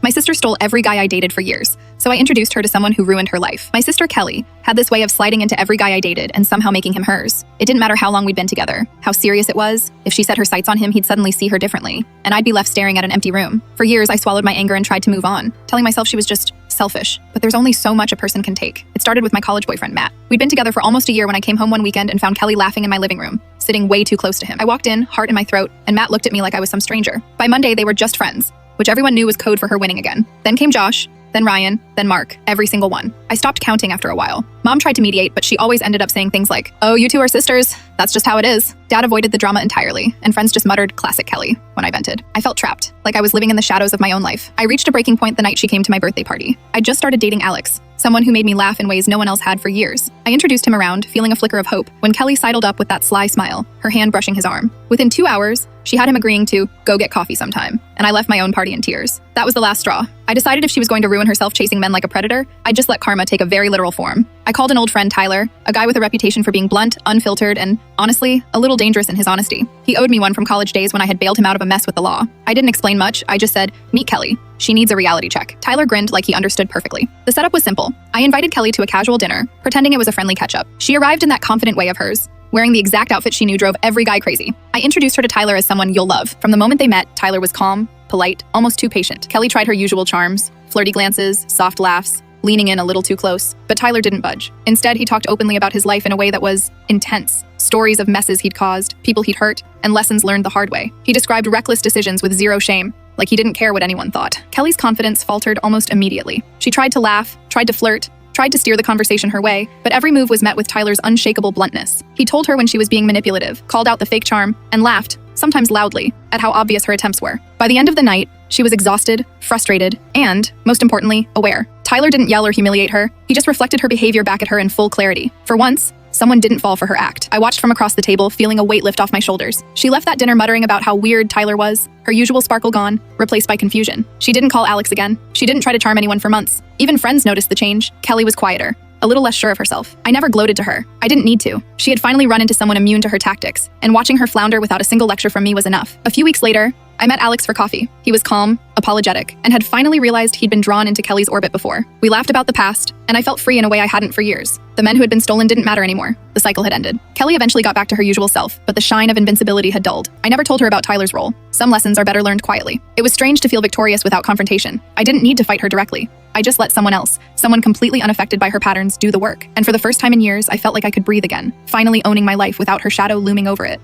My sister stole every guy I dated for years, so I introduced her to someone who ruined her life. My sister Kelly had this way of sliding into every guy I dated and somehow making him hers. It didn't matter how long we'd been together, how serious it was. If she set her sights on him, he'd suddenly see her differently, and I'd be left staring at an empty room. For years, I swallowed my anger and tried to move on, telling myself she was just selfish. But there's only so much a person can take. It started with my college boyfriend, Matt. We'd been together for almost a year when I came home one weekend and found Kelly laughing in my living room, sitting way too close to him. I walked in, heart in my throat, and Matt looked at me like I was some stranger. By Monday, they were just friends, which everyone knew was code for her winning again. Then came Josh, then Ryan, then Mark, every single one. I stopped counting after a while. Mom tried to mediate, but she always ended up saying things like, "Oh, you two are sisters. That's just how it is." Dad avoided the drama entirely, and friends just muttered, "Classic Kelly," when I vented. I felt trapped, like I was living in the shadows of my own life. I reached a breaking point the night she came to my birthday party. I just started dating Alex, someone who made me laugh in ways no one else had for years. I introduced him around, feeling a flicker of hope, when Kelly sidled up with that sly smile, her hand brushing his arm. Within 2 hours, she had him agreeing to go get coffee sometime, and I left my own party in tears. That was the last straw. I decided if she was going to ruin herself chasing men like a predator, I'd just let karma take a very literal form. I called an old friend, Tyler, a guy with a reputation for being blunt, unfiltered, and, honestly, a little dangerous in his honesty. He owed me one from college days when I had bailed him out of a mess with the law. I didn't explain much, I just said, "Meet Kelly. She needs a reality check." Tyler grinned like he understood perfectly. The setup was simple. I invited Kelly to a casual dinner, pretending it was a friendly catch-up. She arrived in that confident way of hers, wearing the exact outfit she knew drove every guy crazy. I introduced her to Tyler as someone you'll love. From the moment they met, Tyler was calm, polite, almost too patient. Kelly tried her usual charms, flirty glances, soft laughs, leaning in a little too close, but Tyler didn't budge. Instead, he talked openly about his life in a way that was intense. Stories of messes he'd caused, people he'd hurt, and lessons learned the hard way. He described reckless decisions with zero shame, like he didn't care what anyone thought. Kelly's confidence faltered almost immediately. She tried to laugh, tried to flirt, tried to steer the conversation her way, but every move was met with Tyler's unshakable bluntness. He told her when she was being manipulative, called out the fake charm, and laughed, sometimes loudly, at how obvious her attempts were. By the end of the night, she was exhausted, frustrated, and, most importantly, aware. Tyler didn't yell or humiliate her. He just reflected her behavior back at her in full clarity. For once, someone didn't fall for her act. I watched from across the table, feeling a weight lift off my shoulders. She left that dinner muttering about how weird Tyler was, her usual sparkle gone, replaced by confusion. She didn't call Alex again. She didn't try to charm anyone for months. Even friends noticed the change. Kelly was quieter, a little less sure of herself. I never gloated to her. I didn't need to. She had finally run into someone immune to her tactics, and watching her flounder without a single lecture from me was enough. A few weeks later, I met Alex for coffee. He was calm, apologetic, and had finally realized he'd been drawn into Kelly's orbit before. We laughed about the past, and I felt free in a way I hadn't for years. The men who had been stolen didn't matter anymore. The cycle had ended. Kelly eventually got back to her usual self, but the shine of invincibility had dulled. I never told her about Tyler's role. Some lessons are better learned quietly. It was strange to feel victorious without confrontation. I didn't need to fight her directly. I just let someone else, someone completely unaffected by her patterns, do the work. And for the first time in years, I felt like I could breathe again, finally owning my life without her shadow looming over it.